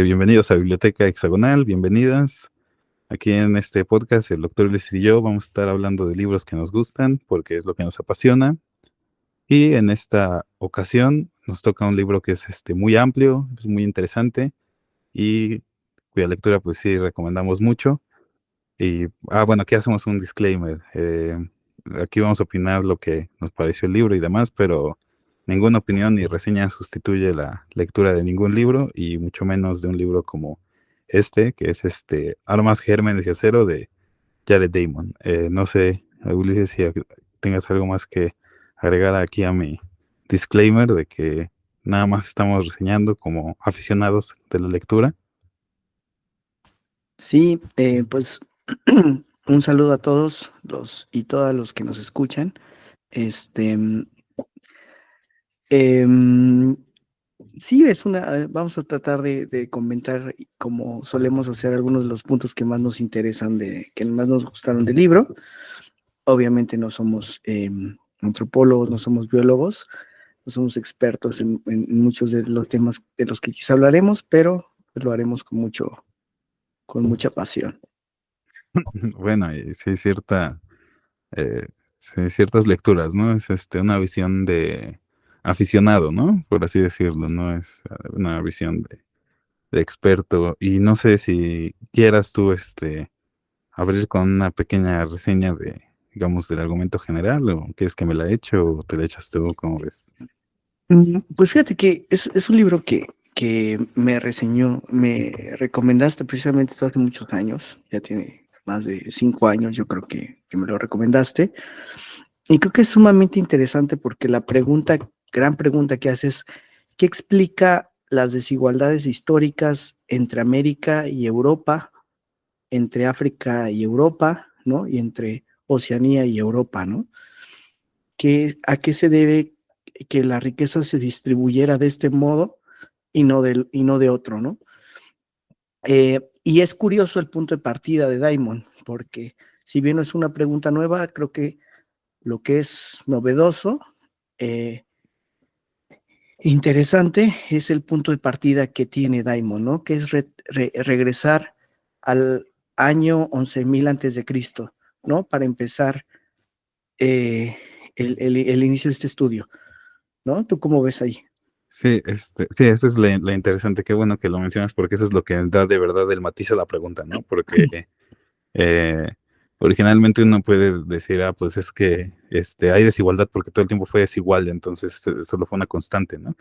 Bienvenidos a Biblioteca Hexagonal, bienvenidas. Aquí en este podcast, el doctor Luis y yo vamos a estar hablando de libros que nos gustan, porque es lo que nos apasiona. Y en esta ocasión nos toca un libro que es muy amplio, es muy interesante y cuya lectura pues sí recomendamos mucho. Y, bueno, aquí hacemos un disclaimer. Aquí vamos a opinar lo que nos pareció el libro y demás, pero ninguna opinión ni reseña sustituye la lectura de ningún libro y mucho menos de un libro como que es Armas, Gérmenes y Acero de Jared Diamond. No sé, Ulises, si tengas algo más que agregar aquí a mi disclaimer de que nada más estamos reseñando como aficionados de la lectura. Sí, pues un saludo a todos los y todas los que nos escuchan. Este, em, sí, vamos a tratar de comentar como solemos hacer algunos de los puntos que más nos interesan, que más nos gustaron del libro. Obviamente no somos antropólogos, no somos biólogos, no somos expertos en muchos de los temas de los que quizá hablaremos, pero pues, lo haremos con mucha pasión. Bueno, y sí hay sí, ciertas lecturas, ¿no? Es una visión de aficionado, ¿no? Por así decirlo, no es una visión de experto. Y no sé si quieras tú abrir con una pequeña reseña digamos, del argumento general, o quieres que me la eche o te la echas tú, ¿cómo ves? Pues fíjate que es un libro que me recomendaste precisamente esto hace muchos años, ya tiene más de 5 años, yo creo que me lo recomendaste, y creo que es sumamente interesante porque gran pregunta que haces, ¿qué explica las desigualdades históricas entre América y Europa, entre África y Europa, ¿no? Y entre Oceanía y Europa, ¿no? ¿A qué se debe que la riqueza se distribuyera de este modo y no de otro, ¿no? Y es curioso el punto de partida de Diamond, porque si bien no es una pregunta nueva, creo que lo que es novedoso, eh, interesante, es el punto de partida que tiene Diamond, ¿no? Que es regresar al año 11.000 antes de Cristo, ¿no? Para empezar eh, el inicio de este estudio, ¿no? ¿Tú cómo ves ahí? Sí, sí, eso es la interesante. Qué bueno que lo mencionas porque eso es lo que da de verdad el matiz a la pregunta, ¿no? Porque eh, originalmente uno puede decir, pues es que hay desigualdad porque todo el tiempo fue desigual, entonces solo fue una constante, ¿no?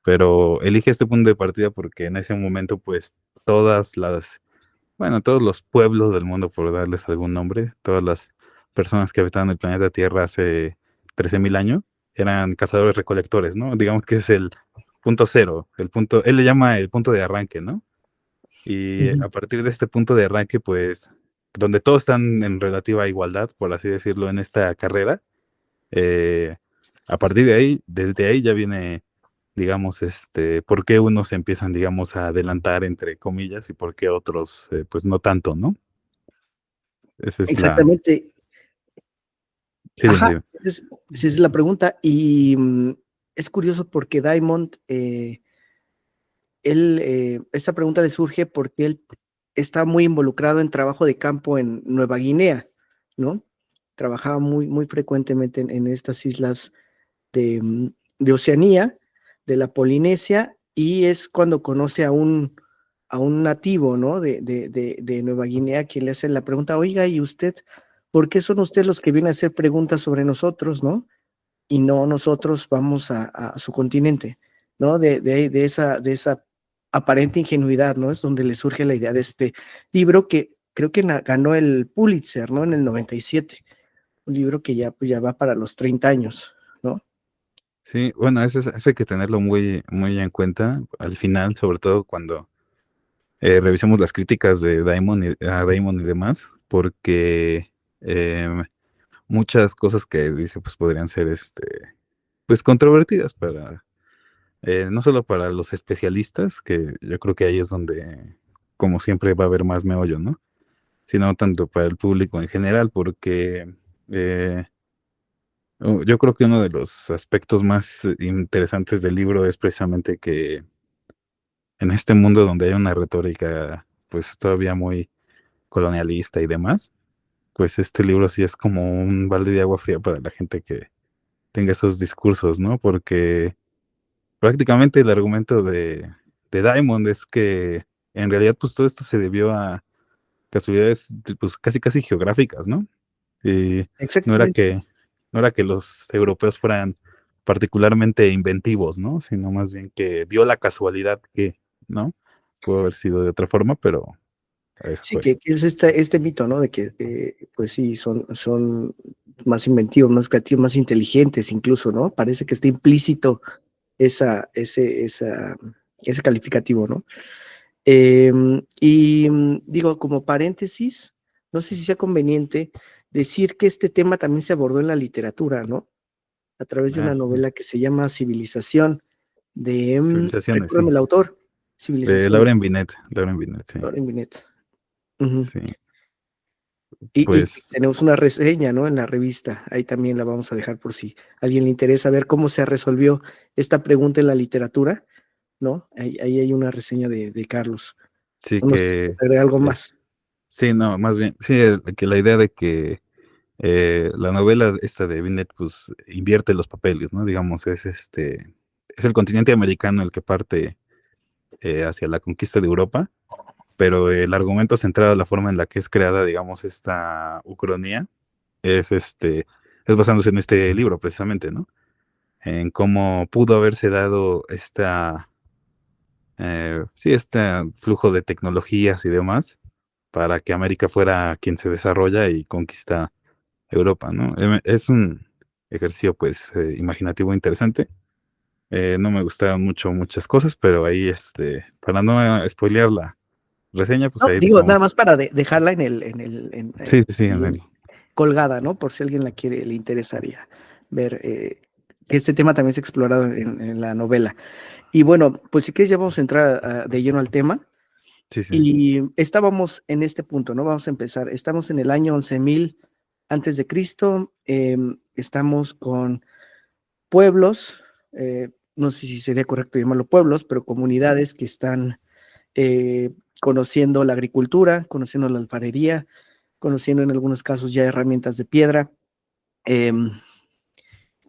Pero elige este punto de partida porque en ese momento, pues, todos los pueblos del mundo, por darles algún nombre, todas las personas que habitaban el planeta Tierra hace 13.000 años, eran cazadores recolectores, ¿no? Digamos que es el punto cero, él le llama el punto de arranque, ¿no? Y Ujú. a partir de este punto de arranque, pues, donde todos están en relativa igualdad, por así decirlo, en esta carrera, eh, a partir de ahí, desde ahí ya viene, digamos, por qué unos empiezan, digamos, a adelantar, entre comillas, y por qué otros, pues, no tanto, ¿no? Esa es la... Exactamente. Sí, dime, Ajá, dime. esa es la pregunta. Y es curioso porque Diamond, esta pregunta le surge porque él está muy involucrado en trabajo de campo en Nueva Guinea, ¿no? Trabajaba muy frecuentemente en estas islas de Oceanía, de la Polinesia, y es cuando conoce a un nativo, ¿no? De Nueva Guinea, quien le hace la pregunta, oiga, ¿y usted, por qué son ustedes los que vienen a hacer preguntas sobre nosotros, ¿no? Y no nosotros vamos a su continente, ¿no? De esa aparente ingenuidad, ¿no? Es donde le surge la idea de este libro que creo que ganó el Pulitzer, ¿no? En el 97, un libro que ya, pues ya va para los 30 años, ¿no? Sí, bueno, eso hay que tenerlo muy, muy en cuenta al final, sobre todo cuando revisemos las críticas de Diamond y demás, porque em, muchas cosas que dice, pues, podrían ser, pues, controvertidas no solo para los especialistas, que yo creo que ahí es donde, como siempre, va a haber más meollo, ¿no? Sino tanto para el público en general, porque eh, yo creo que uno de los aspectos más interesantes del libro es precisamente que en este mundo donde hay una retórica pues todavía muy colonialista y demás, pues este libro sí es como un balde de agua fría para la gente que tenga esos discursos, ¿no? Porque prácticamente el argumento de Diamond es que en realidad pues todo esto se debió a casualidades pues casi casi geográficas, ¿no? Y no era Exactamente. que, no era que los europeos fueran particularmente inventivos, ¿no? Sino más bien que dio la casualidad que, ¿no? Pudo haber sido de otra forma, pero eso Sí, fue. que es este mito, ¿no? De que, pues sí, son más inventivos, más creativos, más inteligentes incluso, ¿no? Parece que está implícito ese calificativo, ¿no? Digo, como paréntesis, no sé si sea conveniente decir que este tema también se abordó en la literatura, ¿no? A través de Ah, una sí. novela que se llama Civilización, Civilizaciones, recuérdame sí. el autor, De Civilización, Lauren Binet, sí. Lauren Binet. Ujú. Sí, Y pues tenemos una reseña, ¿no? En la revista, ahí también la vamos a dejar por si a alguien le interesa ver cómo se resolvió esta pregunta en la literatura, ¿no? Ahí hay una reseña de Carlos. sí No sé si que, quieres agregar algo eh, más. sí, no, más bien, sí, que la idea de que la novela esta de Binet, pues invierte los papeles, ¿no? Digamos, es el continente americano el que parte hacia la conquista de Europa, pero el argumento centrado, la forma en la que es creada, digamos, esta ucronía, es es basándose en este libro precisamente, ¿no? En cómo pudo haberse dado sí, este flujo de tecnologías y demás para que América fuera quien se desarrolla y conquista Europa, ¿no? Es un ejercicio, pues, imaginativo interesante. No me gustaron muchas cosas, pero ahí, para no spoilear la reseña, pues No, ahí digo, nada dejamos. más para dejarla en Sí, sí, sí, en ahí colgada, ¿no? Por si alguien la quiere, le interesaría ver que este tema también es explorado en la novela. Y bueno, pues si quieres ya vamos a entrar de lleno al tema. sí, sí. Y estábamos en este punto, ¿no? Vamos a empezar. Estamos en el año 11.000 antes de Cristo. Estamos con pueblos, no sé si sería correcto llamarlo pueblos, pero comunidades que están eh, conociendo la agricultura, conociendo la alfarería, conociendo en algunos casos ya herramientas de piedra. Eh,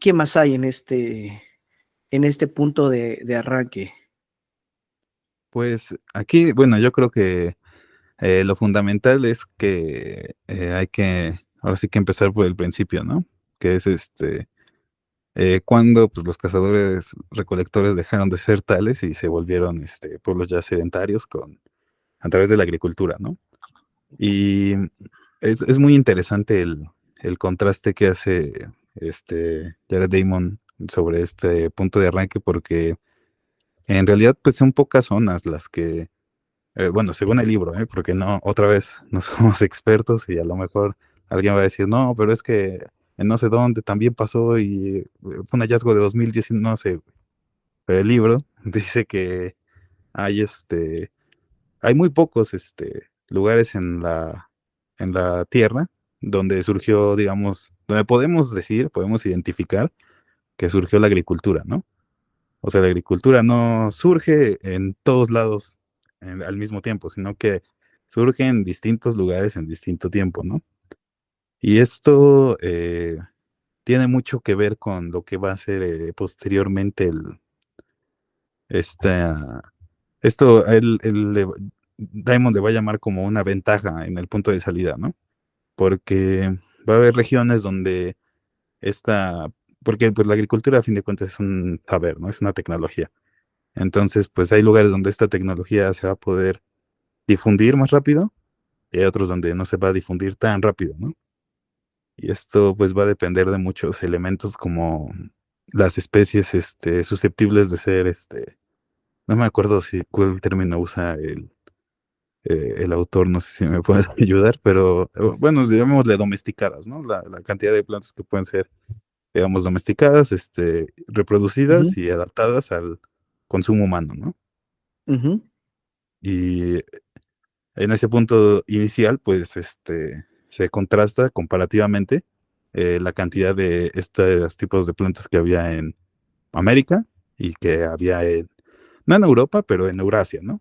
¿Qué más hay en este punto de arranque? Pues aquí, bueno, yo creo que lo fundamental es que hay que, ahora sí que empezar por el principio, ¿no? Que es cuando pues, los cazadores recolectores dejaron de ser tales y se volvieron pueblos ya sedentarios a través de la agricultura, ¿no? Y es muy interesante el contraste que hace Jared Damon sobre este punto de arranque, porque en realidad pues son pocas zonas las que, bueno, según el libro, porque no, otra vez no somos expertos y a lo mejor alguien va a decir, no, pero es que en no sé dónde también pasó y fue un hallazgo de 2019, no sé, pero el libro dice que hay hay muy pocos lugares en la Tierra donde surgió, digamos, donde podemos decir, podemos identificar que surgió la agricultura, ¿no? O sea, la agricultura no surge en todos lados al mismo tiempo, sino que surge en distintos lugares en distinto tiempo, ¿no? Y esto tiene mucho que ver con lo que va a ser posteriormente esta, esto, Diamond le va a llamar como una ventaja en el punto de salida, ¿no? Porque va a haber regiones donde esta, porque pues la agricultura a fin de cuentas es un saber, ¿no? Es una tecnología. Entonces, pues hay lugares donde esta tecnología se va a poder difundir más rápido y hay otros donde no se va a difundir tan rápido, ¿no? Y esto pues va a depender de muchos elementos como las especies susceptibles de ser no me acuerdo si cuál término usa el autor, no sé si me puedes ayudar, pero bueno, llamémosle domesticadas, ¿no? La cantidad de plantas que pueden ser, digamos, domesticadas, reproducidas Ujú, y adaptadas al consumo humano, ¿no? ujú, Y en ese punto inicial, pues, se contrasta comparativamente la cantidad de estos tipos de plantas que había en América y que había no en Europa, pero en Eurasia, ¿no?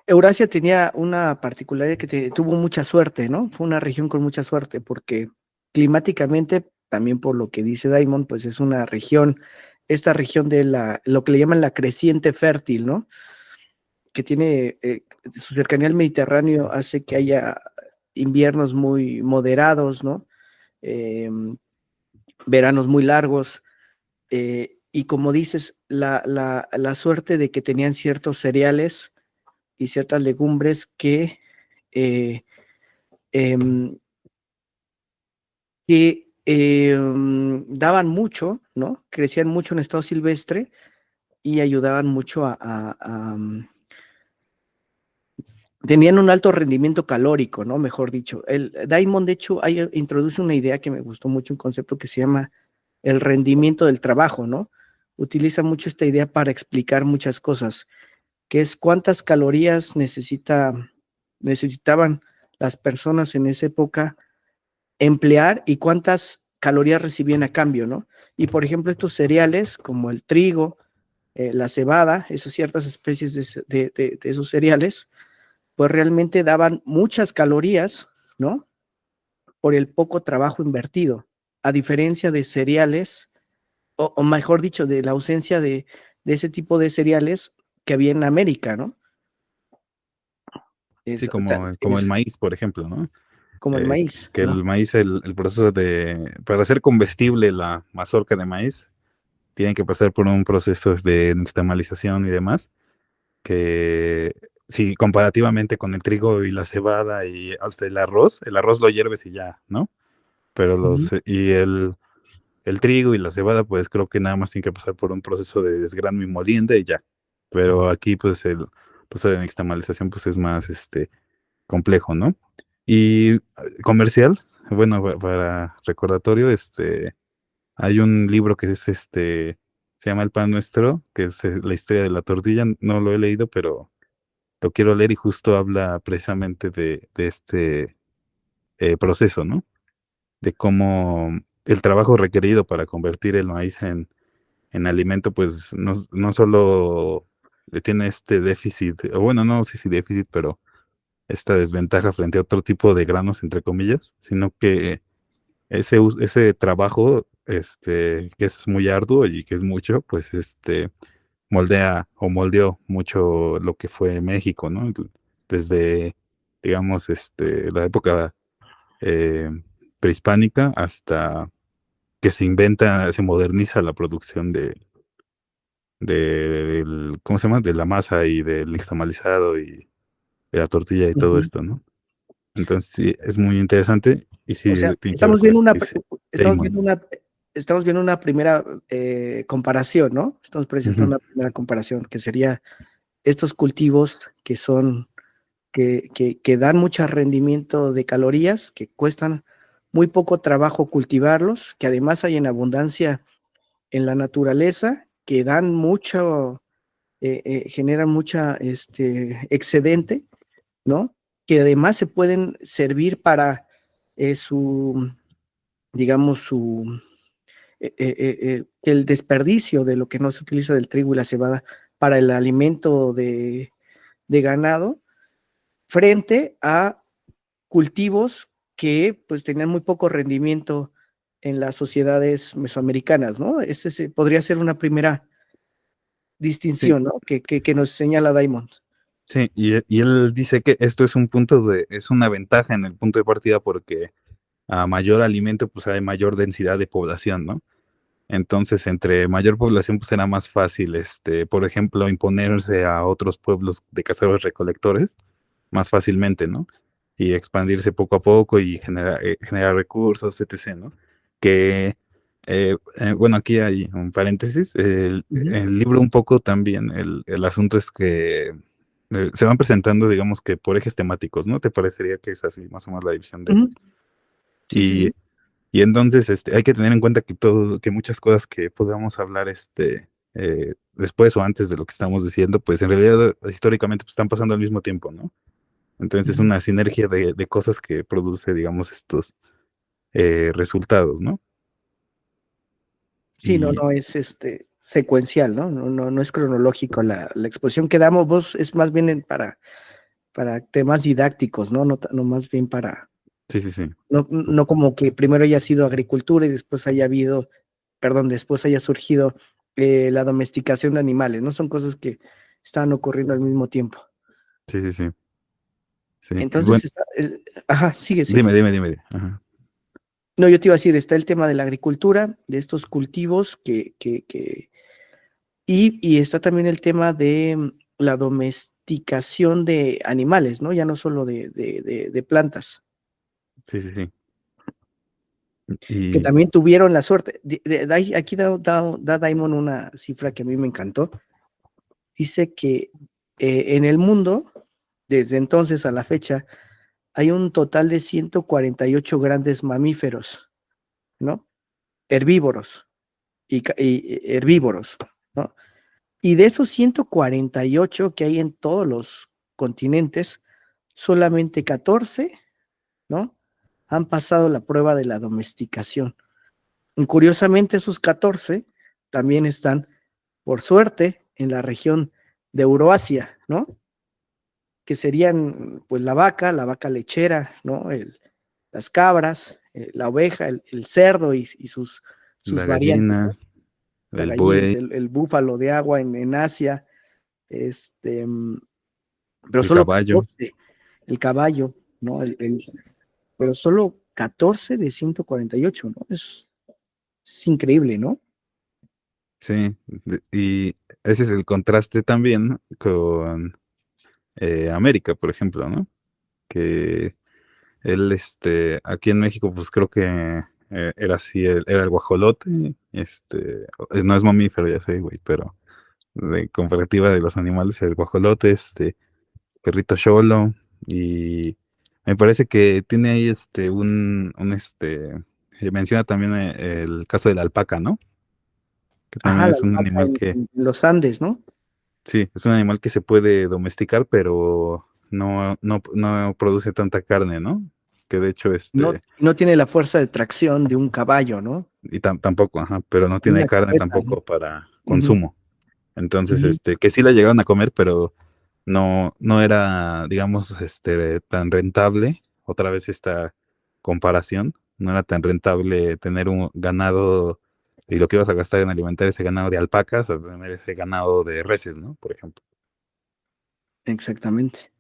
Eurasia tenía una particularidad que tuvo mucha suerte, ¿no? Fue una región con mucha suerte porque climáticamente, también por lo que dice Diamond, pues es una región, esta región de lo que le llaman la creciente fértil, ¿no? Que tiene su cercanía al Mediterráneo hace que haya inviernos muy moderados, ¿no? Eh, veranos muy largos, y como dices, la suerte de que tenían ciertos cereales y ciertas legumbres eh, em, daban mucho, ¿no? Crecían mucho en estado silvestre y ayudaban mucho tenían un alto rendimiento calórico, ¿no? Mejor dicho. El Diamond, de hecho, introduce una idea que me gustó mucho, un concepto que se llama el rendimiento del trabajo, ¿no? Utiliza mucho esta idea para explicar muchas cosas, que es cuántas calorías necesitaban las personas en esa época emplear y cuántas calorías recibían a cambio, ¿no? Y por ejemplo, estos cereales como el trigo, la cebada, esas ciertas especies de esos cereales, pues realmente daban muchas calorías, ¿no? Por el poco trabajo invertido, a diferencia de cereales, o mejor dicho, de la ausencia de ese tipo de cereales que había en América, ¿no? Sí, Es, como el es maíz, por ejemplo, ¿no? como el maíz, Que ¿no? el maíz, el proceso para hacer comestible la mazorca de maíz, tiene que pasar por un proceso de nixtamalización y demás, que sí, comparativamente con el trigo y la cebada y hasta el arroz lo hierves y ya, ¿no? Pero Ujú, el trigo y la cebada, pues creo que nada más tiene que pasar por un proceso de desgrano y molienda y ya. Pero aquí, pues el proceso de nixtamalización, pues es más, complejo, ¿no? Y comercial, bueno, para recordatorio, hay un libro que es se llama El Pan Nuestro, que es la historia de la tortilla. No lo he leído, pero lo quiero leer y justo habla precisamente de este proceso, ¿no? De cómo el trabajo requerido para convertir el maíz en alimento, pues no solo tiene este déficit, o bueno, no sé si déficit, pero esta desventaja frente a otro tipo de granos, entre comillas, sino que ese trabajo, que es muy arduo y que es mucho, pues moldea o moldeó mucho lo que fue México, ¿no? Desde, digamos, la época eh, prehispánica hasta que se moderniza la producción ¿cómo se llama? De la masa y del nixtamalizado y de la tortilla y todo ujú. esto, ¿no? Entonces sí, es muy interesante y O sí sea, tiene que ver con lo que dice estamos Damon. viendo una, estamos viendo una primera comparación, ¿no? Estamos presentando Ujú. una primera comparación, que sería estos cultivos que son, que dan mucho rendimiento de calorías, que cuestan muy poco trabajo cultivarlos, que además hay en abundancia en la naturaleza, que dan mucho, generan mucha excedente, ¿no? Que además se pueden servir para su, digamos, el desperdicio de lo que no se utiliza del trigo y la cebada para el alimento de ganado, frente a cultivos que pues tenían muy poco rendimiento en las sociedades mesoamericanas, ¿no? Podría ser una primera Sí, distinción, ¿no? Que nos señala Diamond. sí, y él dice que esto es una ventaja en el punto de partida porque a mayor alimento, pues hay mayor densidad de población, ¿no? Entonces, entre mayor población, pues era más fácil, por ejemplo, imponerse a otros pueblos de cazadores recolectores más fácilmente, ¿no? Y expandirse poco a poco y generar recursos, etc., ¿no? Que, bueno, aquí hay un paréntesis. Ujú, El libro un poco también, el asunto es que se van presentando, digamos que por ejes temáticos, ¿no? ¿Te parecería que es así más o menos la división de... ujú. Sí, sí, Y sí. y entonces hay que tener en cuenta que muchas cosas que podamos hablar después o antes de lo que estamos diciendo, pues en realidad históricamente pues, están pasando al mismo tiempo, ¿no? Entonces es Ujú. una sinergia de cosas que produce, digamos, estos resultados, ¿no? Sí, no, Y no, es secuencial, ¿no? No es cronológico la exposición que damos, vos es más bien para temas didácticos, ¿no? No más bien para, Sí, sí, sí. no como que primero haya sido agricultura y después haya habido, perdón, después haya surgido la domesticación de animales, ¿no? Son cosas que estaban ocurriendo al mismo tiempo. Sí, sí, sí. Sí. Y bueno, Entonces, ajá, sigue, dime, sigue. dime, dime. Ajá. No, yo te iba a decir, está el tema de la agricultura, de estos cultivos y está también el tema de la domesticación de animales, ¿no? Ya no solo de plantas, Sí, sí, sí. que Y también tuvieron la suerte. Aquí da Daimon una cifra que a mí me encantó. Dice que en el mundo, desde entonces a la fecha, hay un total de 148 grandes mamíferos, ¿no? Herbívoros y herbívoros, ¿no? Y de esos 148 que hay en todos los continentes, solamente 14, ¿no? Han pasado la prueba de la domesticación. Y curiosamente, esos 14 también están, por suerte, en la región de Euroasia, ¿no? Que serían, pues, la vaca lechera, ¿no? Las cabras, la oveja, el cerdo y sus la variantes, ¿no? gallina, La el gallina, buey, el búfalo de agua en Asia, este, pero el solo caballo. 14, el caballo, ¿no? Pero solo 14 de 148, ¿no? Es increíble, ¿no? Sí. Y ese es el contraste también con América, por ejemplo, ¿no? Que él, aquí en México, pues creo que era así, era el guajolote, no es mamífero, ya sé, güey, pero de comparativa de los animales, el guajolote, perrito cholo, y me parece que tiene ahí, menciona también el caso de la alpaca, ¿no? Que también Ajá, la es un alpaca animal que, en los Andes, ¿no? sí, es un animal que se puede domesticar, pero no produce tanta carne, ¿no? Que de hecho, No tiene la fuerza de tracción de un caballo, ¿no? y tampoco, ajá, pero no De tiene una carne carreta, ¿no? tampoco para Ujú, consumo. Entonces, ujú. que sí la llegaron a comer, pero no era, digamos, tan rentable. Otra vez esta comparación, no era tan rentable tener un ganado y lo que ibas a gastar en alimentar ese ganado de alpacas a tener ese ganado de reses, ¿no? Por ejemplo. Exactamente.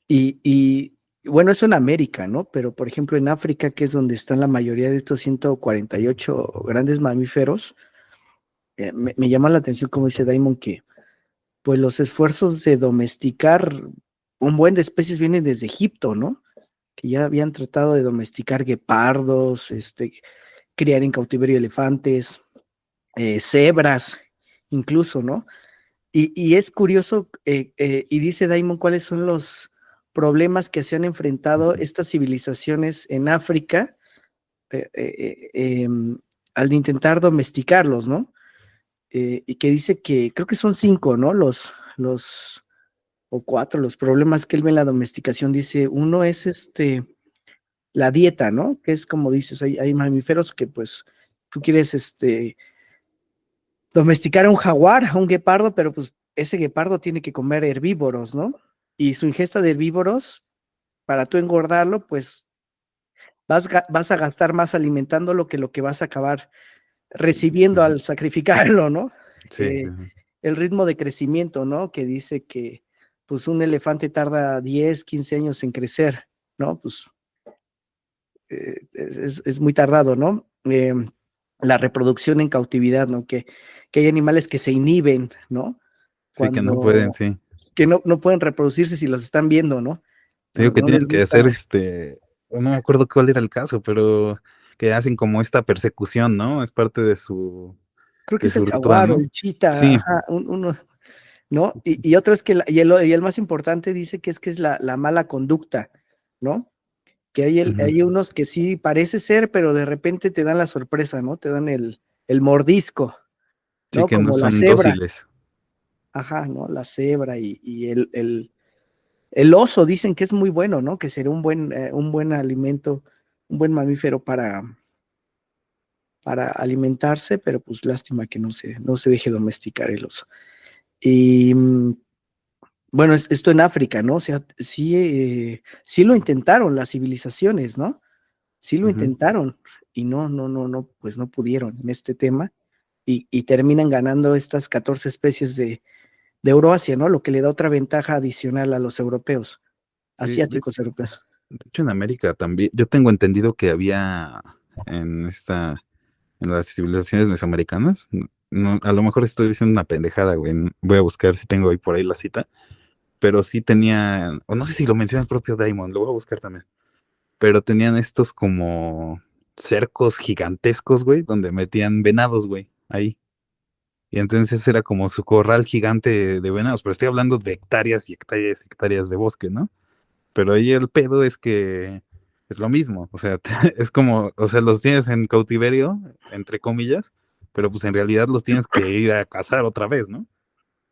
Y bueno, eso en América, ¿no? Pero por ejemplo en África, que es donde están la mayoría de estos 148 grandes mamíferos, me llama la atención, como dice Daimon, que pues los esfuerzos de domesticar un buen de especies vienen desde Egipto, ¿no? Que ya habían tratado de domesticar guepardos, criar en cautiverio elefantes, cebras, incluso, ¿no? Y es curioso, y dice Daimon cuáles son los problemas que se han enfrentado estas civilizaciones en África al intentar domesticarlos, ¿no? Y que dice que creo que son 5, ¿no? O 4, los problemas que él ve en la domesticación. Dice, uno es la dieta, ¿no? Que es como dices, hay mamíferos que pues tú quieres domesticar a un jaguar, a un guepardo, pero pues ese guepardo tiene que comer herbívoros, ¿no? Y su ingesta de herbívoros, para tú engordarlo, pues vas a gastar más alimentándolo que lo que vas a acabar recibiendo Ujú. al sacrificarlo, ¿no? Sí, sí, Eh, sí. el ritmo de crecimiento, ¿no? Que dice que pues un elefante tarda 10, 15 años en crecer, ¿no? Pues es muy tardado, ¿no? La reproducción en cautividad, ¿no? Que hay animales que se inhiben, ¿no? Sí, que no pueden, Cuando sí. que no pueden reproducirse si los están viendo, ¿no? Digo que No tienen les que hacer gusta. no me acuerdo cuál era el caso, pero que hacen como esta persecución, ¿no? Es parte Creo que de es el su ritual, jaguar o ¿no? el chita, Sí, ajá, uno, ¿no? Y otro es que, y el más importante dice que es la mala conducta, ¿no? Que ujú. hay unos que sí parece ser, pero de repente te dan la sorpresa, ¿no? Te dan el mordisco, Sí, ¿no? que no Como la son cebra, dóciles. ajá, ¿no? La cebra y el oso dicen que es muy bueno, ¿no? Que sería un buen alimento, un buen mamífero para alimentarse, pero pues lástima que no se deje domesticar el oso. Y bueno, esto en África, ¿no? O sea, sí, sí lo intentaron las civilizaciones, ¿no? Sí lo Ujú. intentaron y no, pues no pudieron en este tema y terminan ganando estas 14 especies de Euroasia, ¿no? Lo que le da otra ventaja adicional a los europeos, Sí, asiáticos europeos. de hecho en América también, yo tengo entendido que había en en las civilizaciones mesoamericanas, no, a lo mejor estoy diciendo una pendejada, güey, voy a buscar si tengo ahí por ahí la cita, pero sí tenían, o no sé si lo menciona el propio Daimon, lo voy a buscar también, pero tenían estos como cercos gigantescos, güey, donde metían venados, güey, ahí. Y entonces era como su corral gigante de venados, pero estoy hablando de hectáreas y hectáreas y hectáreas de bosque, ¿no? Pero ahí el pedo es que es lo mismo, o sea, es como, o sea, los tienes en cautiverio, entre comillas, pero pues en realidad los tienes que ir a cazar otra vez, ¿no?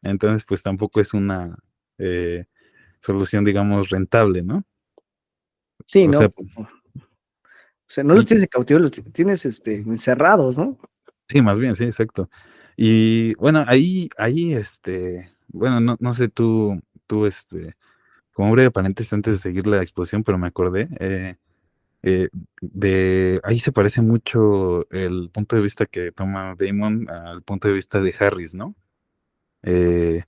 Entonces, pues tampoco es una eh, solución, digamos, rentable, ¿no? Sí, O ¿no? sea, O sea, no los tienes de cautivo, los tienes encerrados, ¿no? sí, más bien, sí, exacto. Y bueno, bueno, no sé como breve paréntesis antes de seguir la exposición, pero me acordé, ahí se parece mucho el punto de vista que toma Damon al punto de vista de Harris, ¿no? Eh,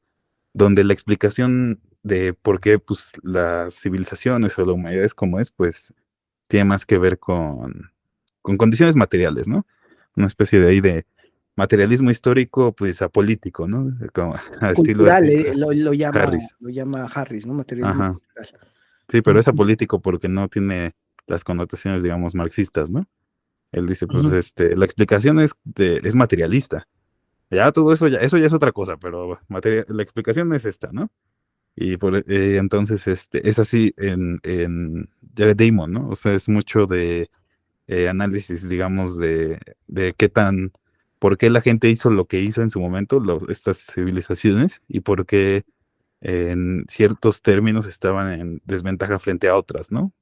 donde la explicación de por qué, pues, las civilizaciones o la humanidad es como es, pues, tiene más que ver con condiciones materiales, ¿no? Una especie de ahí de materialismo histórico, pues, apolítico, ¿no? Como, a estilo Cultural, Harris. lo llama Harris, ¿no? Materialismo Ajá. cultural. Sí, pero es Ujú, apolítico porque no tiene las connotaciones, digamos, marxistas, ¿no? Él dice, pues, ujú. la explicación es materialista. Ya todo eso ya es otra cosa, pero la explicación es esta, ¿no? Y entonces, es así en Jared Diamond, ¿no? O sea, es mucho de análisis, digamos, de por qué la gente hizo lo que hizo en su momento, estas civilizaciones, y por qué en ciertos términos estaban en desventaja frente a otras, ¿no?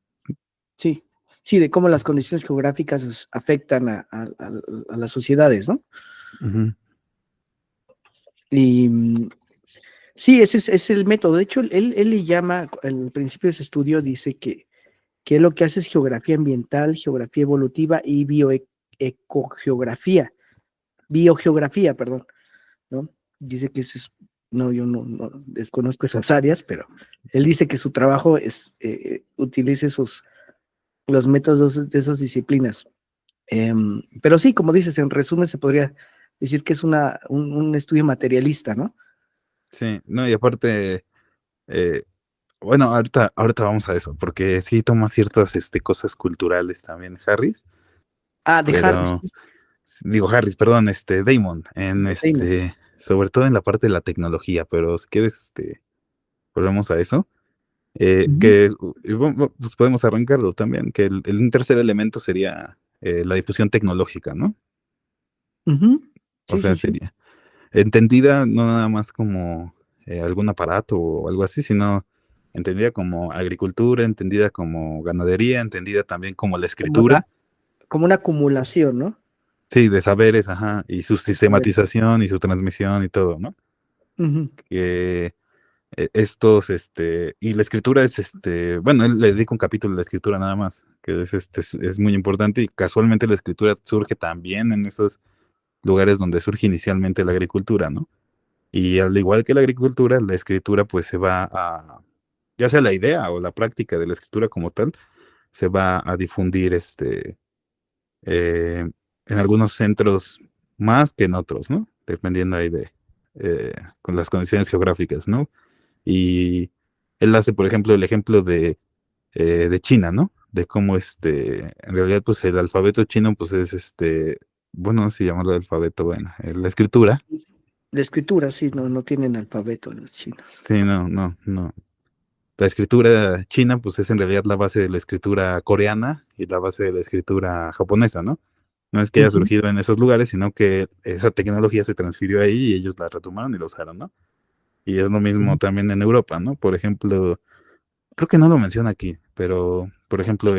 Sí, sí, de cómo las condiciones geográficas afectan a las sociedades, ¿no? Ujú. Y sí, es el método. De hecho, él le llama, al principio de su estudio, dice que lo que hace es geografía ambiental, geografía evolutiva y biogeografía, perdón, ¿no? Dice que eso es, no, yo no desconozco esas áreas, pero él dice que su trabajo es, utilice los métodos de esas disciplinas. Pero sí, como dices, en resumen se podría decir que es un estudio materialista, ¿no? Sí, no, y aparte, eh, bueno, ahorita vamos a eso, porque sí toma ciertas cosas culturales también, Harris, Ah, de Harris, pero digo Harris, perdón, Damon, Damon. sobre todo en la parte de la tecnología, pero si quieres, volvemos a eso. Ujú, Pues podemos arrancarlo también, que el tercer elemento sería la difusión tecnológica, ¿no? ujú. O Sí, sí, sea, sí. sería entendida no nada más como algún aparato o algo así, sino entendida como agricultura, entendida como ganadería, entendida también como la Como una, escritura, como una acumulación, ¿no? sí, de saberes, ajá, y su A ver. sistematización y su transmisión y todo, ¿no? Ujú, Que y la escritura es, bueno, él le dedica un capítulo a la escritura nada más, que es muy importante y casualmente la escritura surge también en esos lugares donde surge inicialmente la agricultura, ¿no? Y al igual que la agricultura, la escritura pues se va ya sea la idea o la práctica de la escritura como tal, se va a difundir eh, en algunos centros más que en otros, ¿no? Dependiendo ahí eh, con las condiciones geográficas, ¿no? Y él hace, por ejemplo, el ejemplo de China, ¿no? De cómo en realidad, pues el alfabeto chino, pues es bueno, no sé si llamarlo alfabeto, bueno, la escritura. la escritura, sí, no tienen alfabeto los chinos. Sí, no. La escritura china, pues es en realidad la base de la escritura coreana y la base de la escritura japonesa, ¿no? No es que haya Ujú, surgido en esos lugares, sino que esa tecnología se transfirió ahí y ellos la retomaron y la usaron, ¿no? Y es lo mismo ujú. también en Europa, ¿no? Por ejemplo, creo que no lo menciona aquí, pero por ejemplo,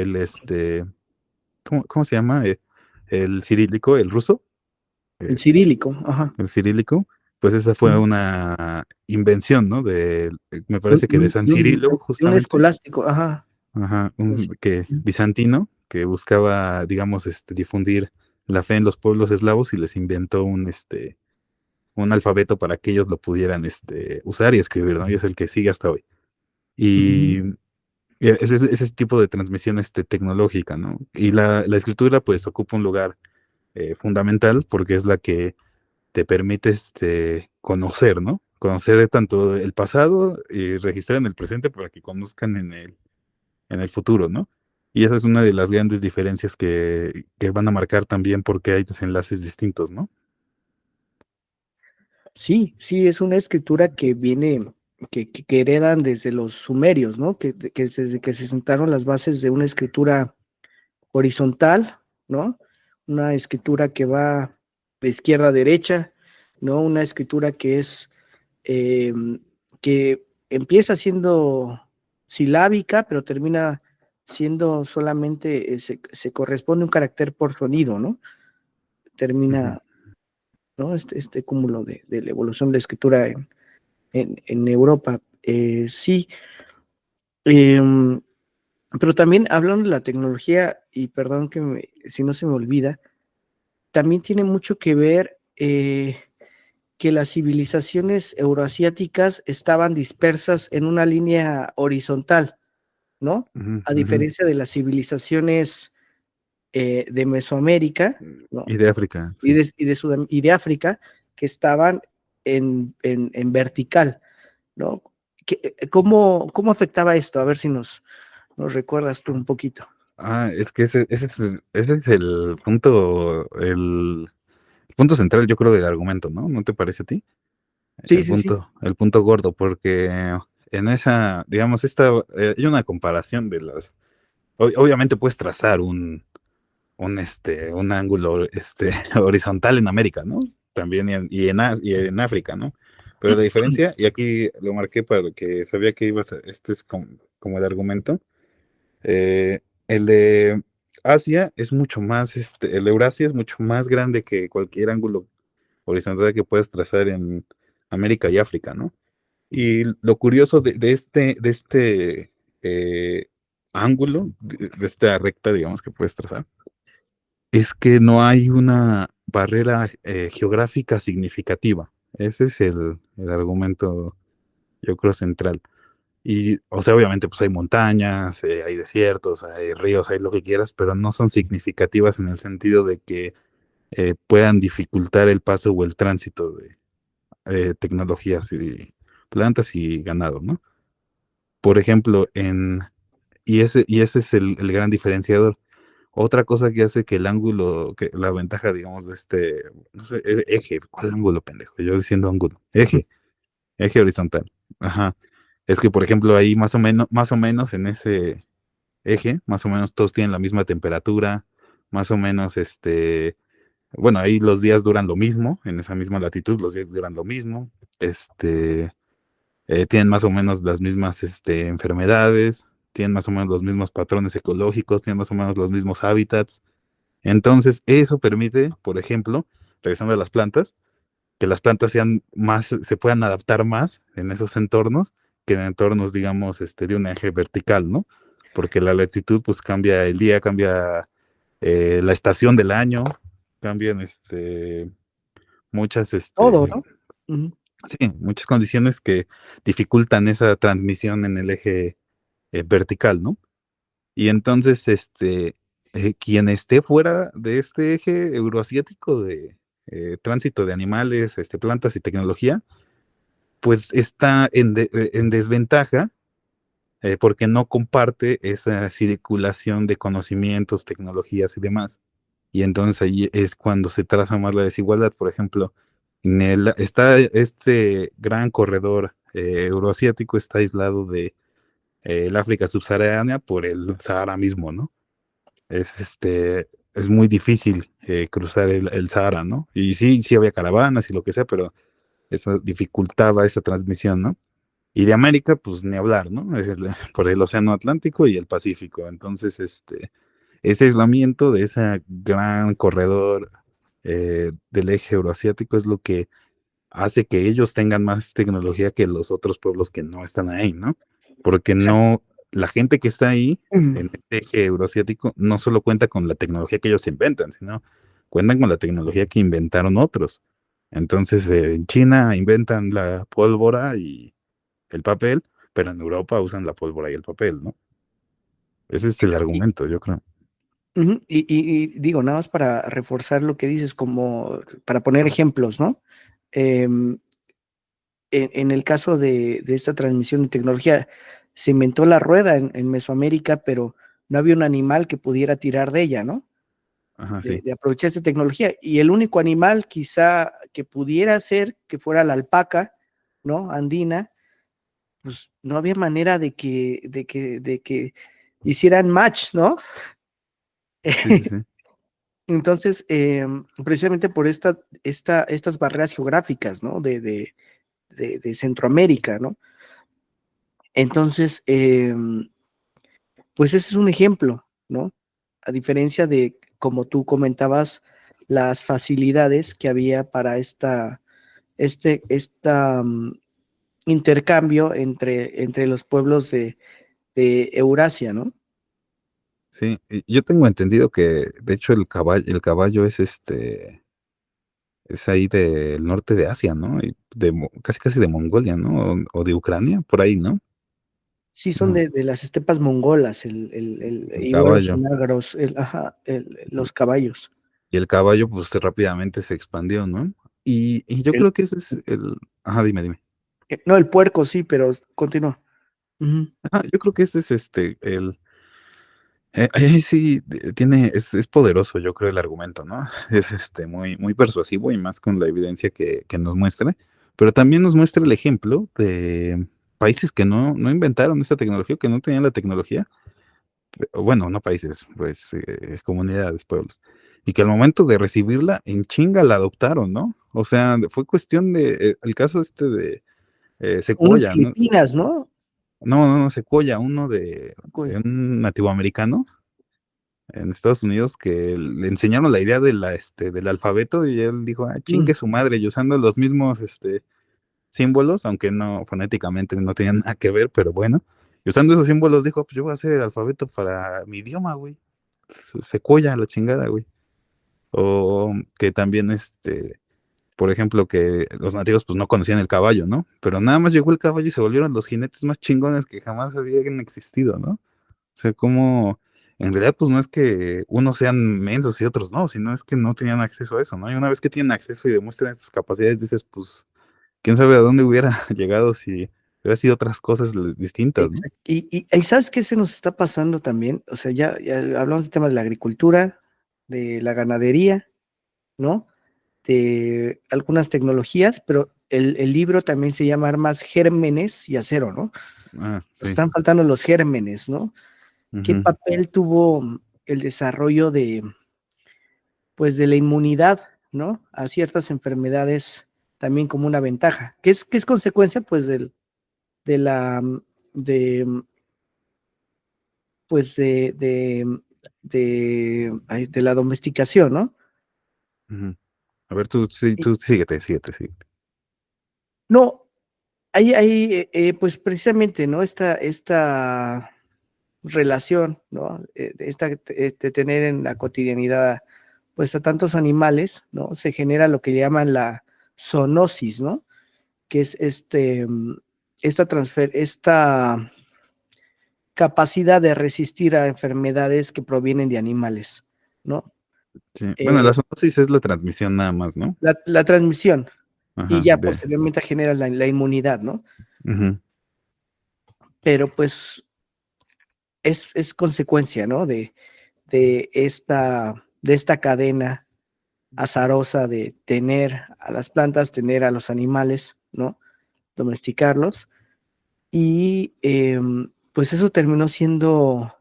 cómo se llama? el cirílico, el ruso, El eh, cirílico, ajá. el cirílico, pues esa fue Ujú. una invención, ¿no? Me De un, parece que de San Cirilo, de un justamente, escolástico, ajá. ajá, Pues, que ujú, bizantino, que buscaba, digamos, difundir la fe en los pueblos eslavos y les inventó un alfabeto para que ellos lo pudieran usar y escribir, ¿no? Y es el que sigue hasta hoy. ujú. Y ese tipo de transmisión tecnológica, ¿no? Y la escritura, pues, ocupa un lugar fundamental porque es la que te permite conocer, ¿no? Conocer tanto el pasado y registrar en el presente para que conozcan en el futuro, ¿no? Y esa es una de las grandes diferencias que van a marcar también porque hay desenlaces distintos, ¿no? Sí, sí, es una escritura que viene, que heredan desde los sumerios, ¿no? Que desde que se sentaron las bases de una escritura horizontal, ¿no? Una escritura que va de izquierda a derecha, ¿no? Una escritura que es, eh, que empieza siendo silábica, pero termina siendo solamente, se corresponde un carácter por sonido, ¿no? Ujú, Termina, ¿no? Este cúmulo de la evolución de la escritura en Europa. Sí, eh, pero también hablando de la tecnología, y perdón si no se me olvida, también tiene mucho que ver que las civilizaciones euroasiáticas estaban dispersas en una línea horizontal, ¿no? ujú, A ujú. diferencia de las civilizaciones de Mesoamérica, ¿no? Y de África, sí. Y de África, que estaban en vertical, ¿no? ¿Cómo afectaba esto? A ver si nos recuerdas tú un poquito. Es que ese es el punto central, yo creo, del argumento, ¿no? ¿No te parece a ti? Sí, sí, sí. El punto gordo, porque en esa, digamos, hay una comparación de obviamente puedes trazar un ángulo, horizontal en América, ¿no? También y en África, ¿no? Pero la diferencia, y aquí lo marqué para que sabía que este es como el argumento, eh, el de Asia es mucho más, el de Eurasia es mucho más grande que cualquier ángulo horizontal que puedas trazar en América y África, ¿no? Y lo curioso de este eh, ángulo, de esta recta, digamos, que puedes trazar, es que no hay una barrera geográfica significativa. Ese es el argumento, yo creo, central. Y, o sea, obviamente, pues hay montañas, hay desiertos, hay ríos, hay lo que quieras, pero no son significativas en el sentido de que puedan dificultar el paso o el tránsito de tecnologías y plantas y ganado, ¿no? Por ejemplo, y ese es el gran diferenciador. Otra cosa que hace que el ángulo, que la ventaja, digamos, no sé, eje, ¿cuál ángulo, pendejo? Yo diciendo ángulo, eje horizontal. Ajá. Es que, por ejemplo, ahí más o menos en ese eje, más o menos todos tienen la misma temperatura, más o menos, bueno, ahí los días duran lo mismo, en esa misma latitud los días duran lo mismo, tienen más o menos las mismas, enfermedades, tienen más o menos los mismos patrones ecológicos, tienen más o menos los mismos hábitats. Entonces, eso permite, por ejemplo, regresando a las plantas, que las plantas se puedan adaptar más en esos entornos que en entornos, digamos, de un eje vertical, ¿no? Porque la latitud, pues cambia el día, cambia la estación del año, cambian, muchas, Todo, ¿no? Ujú. sí, muchas condiciones que dificultan esa transmisión en el eje vertical, ¿no? Y entonces, quien esté fuera de este eje euroasiático de tránsito de animales, plantas y tecnología, pues está en desventaja porque no comparte esa circulación de conocimientos, tecnologías y demás. Y entonces ahí es cuando se traza más la desigualdad. Por ejemplo, está este gran corredor euroasiático, está aislado de el África subsahariana por el Sahara mismo, ¿no? Es, es muy difícil cruzar el Sahara, ¿no? Y sí, sí había caravanas y lo que sea, pero eso dificultaba esa transmisión, ¿no? Y de América, pues ni hablar, ¿no? Por el Océano Atlántico y el Pacífico. Entonces, ese aislamiento de ese gran corredor del eje euroasiático es lo que hace que ellos tengan más tecnología que los otros pueblos que no están ahí, ¿no? Porque Exacto. no, la gente que está ahí Mm. en este eje euroasiático no solo cuenta con la tecnología que ellos inventan, sino cuentan con la tecnología que inventaron otros. Entonces, en China inventan la pólvora y el papel, pero en Europa usan la pólvora y el papel, ¿no? Ese es el Y, argumento, yo creo. ujú, y digo, nada más para reforzar lo que dices, como para poner ejemplos, ¿no? Em, en el caso de esta transmisión de tecnología, se inventó la rueda en Mesoamérica, pero no había un animal que pudiera tirar de ella, ¿no? Ajá, De, sí, de aprovechar esta tecnología. Y el único animal quizá que pudiera ser que fuera la alpaca, ¿no? Andina, pues no había manera de que hicieran match, ¿no? sí, sí, sí. Entonces, precisamente por estas barreras geográficas, ¿no? De Centroamérica, ¿no? Entonces, pues ese es un ejemplo, ¿no? A diferencia de, como tú comentabas, las facilidades que había para esta intercambio entre los pueblos de Eurasia, ¿no? Sí, y yo tengo entendido que, de hecho, el caballo es ahí del norte de Asia, ¿no? Y casi casi de Mongolia, ¿no? O de Ucrania, por ahí, ¿no? Sí, son No, de las estepas mongolas, el igual los caballo. onagros, ajá, los caballos. Y el caballo, pues rápidamente se expandió, ¿no? Y yo El, creo que ese es el. Ajá, dime, dime. no, el puerco sí, pero continúa. Ujú. Ajá, yo creo que ese es el. Ahí sí es poderoso, yo creo, el argumento, ¿no? Es muy, muy persuasivo y más con la evidencia que nos muestra, pero también nos muestra el ejemplo de países que no inventaron esta tecnología, que no tenían la tecnología, o bueno, no países, pues comunidades, pueblos, y que al momento de recibirla, en chinga la adoptaron, ¿no? O sea, fue cuestión el caso de Uno en Sequoia, ¿no? Filipinas, ¿no? No, Sequoia, uno Uy. de un nativo americano en Estados Unidos que le enseñaron la idea del alfabeto y él dijo, ah, Mm. chingue su madre, y usando los mismos símbolos, aunque no fonéticamente no tenían nada que ver, pero bueno, y usando esos símbolos dijo, pues yo voy a hacer el alfabeto para mi idioma, güey. Secuoya, la chingada, güey. O que también, por ejemplo, que los nativos pues no conocían el caballo, ¿no? Pero nada más llegó el caballo y se volvieron los jinetes más chingones que jamás habían existido, ¿no? O sea, como en realidad pues no es que unos sean mensos y otros no, sino es que no tenían acceso a eso, ¿no? Y una vez que tienen acceso y demuestran estas capacidades, dices, pues, quién sabe a dónde hubiera llegado si hubiera sido otras cosas distintas, ¿no? Exacto. Y ¿sabes qué se nos está pasando también? O sea, ya hablamos del tema de la agricultura, de la ganadería, ¿no? De algunas tecnologías, pero el libro también se llama Armas, Gérmenes y Acero, ¿no? Ah, Nos sí. están faltando los gérmenes, ¿no? ¿Qué Ujú, papel tuvo el desarrollo pues, de la inmunidad, ¿no? A ciertas enfermedades también como una ventaja, que es consecuencia, pues, de la, de, pues, de la domesticación, ¿no? ujú. A ver, tú, sí, Y, tú síguete. no, hay pues, precisamente, ¿no? Esta relación, ¿no? De tener en la cotidianidad, pues, a tantos animales, ¿no? Se genera lo que llaman la zoonosis, ¿no? Que es esta capacidad de resistir a enfermedades que provienen de animales, ¿no? Sí. Bueno, Eh, la zoonosis es la transmisión nada más, ¿no? la transmisión y Ajá, ya posteriormente genera la inmunidad, ¿no? ujú, Pero pues es consecuencia, ¿no? De esta cadena azarosa de tener a las plantas, tener a los animales, ¿no? Domesticarlos. Y pues eso terminó siendo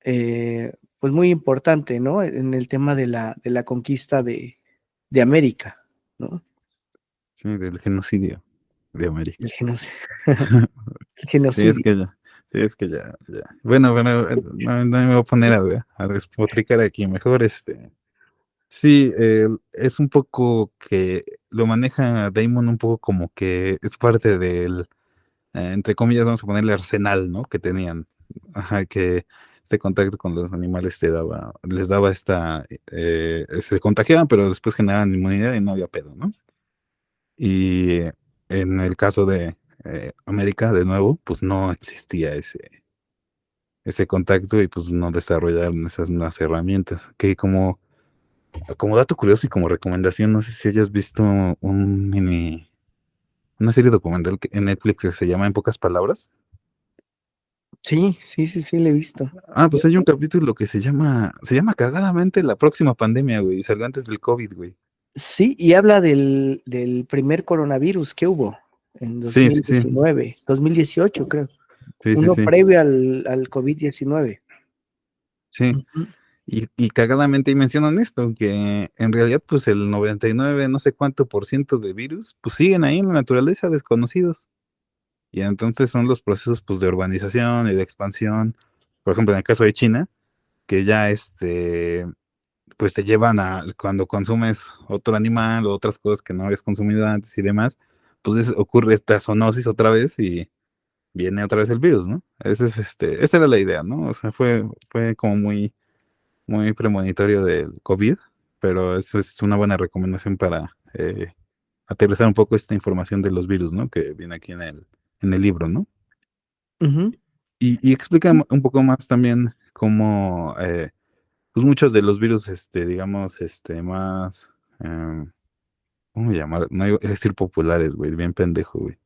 pues muy importante, ¿no? En el tema de la conquista de América, ¿no? sí, del genocidio de América. El genocidio. El Sí, es genocidio. que Sí, es que ya, ya. Bueno, no, no me voy a poner a despotricar aquí. Mejor sí, es un poco que lo maneja Damon un poco como que es parte del, entre comillas, vamos a ponerle arsenal, ¿no? Que tenían. Ajá, que este contacto con los animales les daba se contagiaban, pero después generaban inmunidad y no había pedo, ¿no? Y en el caso de América, de nuevo, pues no existía ese contacto y pues no desarrollaron esas nuevas herramientas. Que como dato curioso y como recomendación, no sé si hayas visto una serie documental en Netflix que se llama En pocas palabras. Sí, sí, sí, sí, le he visto. Ah, pues hay un capítulo que se llama cagadamente La próxima pandemia, güey, y salió antes del COVID, güey. Sí, y habla del primer coronavirus que hubo en Sí, sí, sí, 2018 creo. sí, sí, Uno sí, previo al COVID-19. sí. Ujú, Y cagadamente ahí mencionan esto, que en realidad pues el 99 no sé cuánto por ciento de virus pues siguen ahí en la naturaleza desconocidos. Y entonces son los procesos pues de urbanización y de expansión. Por ejemplo, en el caso de China, que ya pues te llevan cuando consumes otro animal o otras cosas que no habías consumido antes y demás, pues ocurre esta zoonosis otra vez y viene otra vez el virus, ¿no? Esa era la idea, ¿no? O sea, fue como muy, muy premonitorio del COVID, pero eso es una buena recomendación para aterrizar un poco esta información de los virus, ¿no? Que viene aquí en el libro, ¿no? ujú. Y explica un poco más también cómo, pues muchos de los virus, digamos, más, ¿cómo llamar? No iba a decir populares, güey, bien pendejo, güey.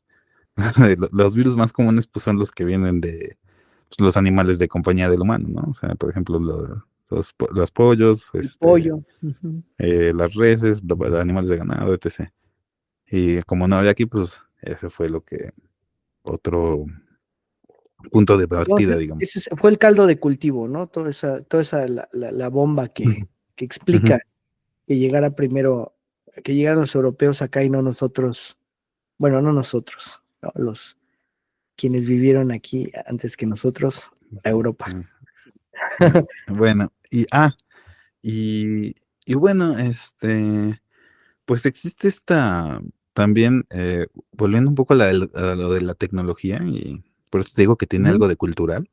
Los virus más comunes, pues son los que vienen de pues, los animales de compañía del humano, ¿no? O sea, por ejemplo, los pollos, El pollo. Ujú. las reses, los animales de ganado, etc. Y como no había aquí, pues ese fue otro punto de No, partida, digamos. fue el caldo de cultivo, ¿no? Toda esa la bomba que Ujú. explica que llegara primero, que llegaran los europeos acá y no nosotros, bueno, no nosotros, ¿no? Quienes vivieron aquí antes que nosotros, a Sí, Europa. sí. Bueno, y, y bueno, pues existe también, volviendo un poco a lo de la tecnología, y por eso te digo que tiene Ujú. algo de cultural.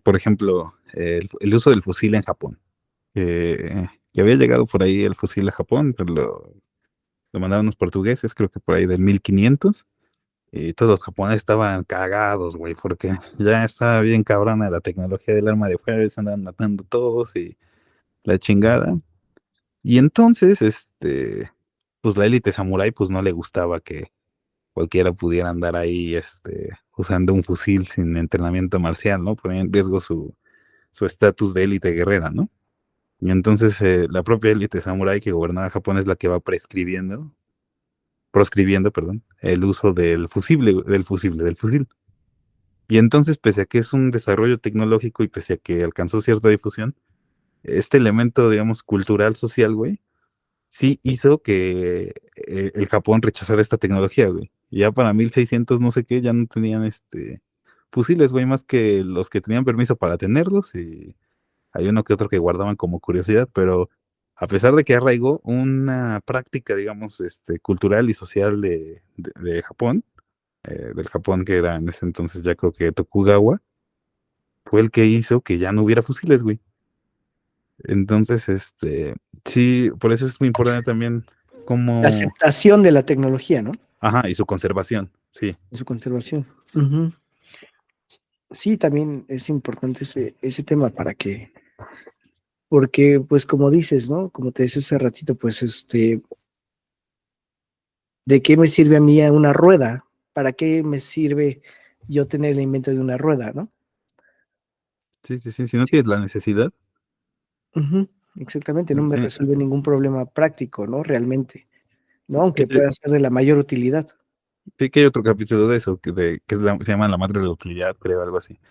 Por ejemplo, el uso del fusil en Japón. Que había llegado por ahí el fusil a Japón, pero lo mandaron los portugueses, creo que por ahí del 1500. Y todos los japoneses estaban cagados, güey, porque ya estaba bien cabrona la tecnología del arma de fuego, se andaban matando todos y la chingada. Y entonces, pues la élite samurái, pues no le gustaba que cualquiera pudiera andar ahí, usando un fusil sin entrenamiento marcial, ¿no? Ponía en riesgo su estatus de élite guerrera, ¿no? Y entonces la propia élite samurái que gobernaba Japón es la que va proscribiendo, perdón, el uso del fusil. Y entonces, pese a que es un desarrollo tecnológico y pese a que alcanzó cierta difusión, este elemento, digamos, cultural, social, güey, sí hizo que el Japón rechazara esta tecnología, güey. Y ya para 1600 no sé qué, ya no tenían fusiles, güey, más que los que tenían permiso para tenerlos y hay uno que otro que guardaban como curiosidad, pero a pesar de que arraigó una práctica, digamos, cultural y social de Japón, del Japón que era en ese entonces ya creo que Tokugawa, fue el que hizo que ya no hubiera fusiles, güey. Entonces, sí, por eso es muy importante también La cómo, aceptación de la tecnología, ¿no? ajá, y su conservación, sí, De su conservación. Ujú. Sí, también es importante ese tema porque, pues como dices, ¿no? Como te decía hace ratito, pues ¿de qué me sirve a mí una rueda? ¿Para qué me sirve yo tener el invento de una rueda, ¿no? sí, sí, sí, si no tienes la necesidad, Ujú, exactamente, no me sí, resuelve ningún problema práctico, ¿no? Realmente, ¿no? sí, Aunque pueda ser de la mayor utilidad. sí que hay otro capítulo de eso, se llama La madre de la utilidad, creo, algo así. Ujú,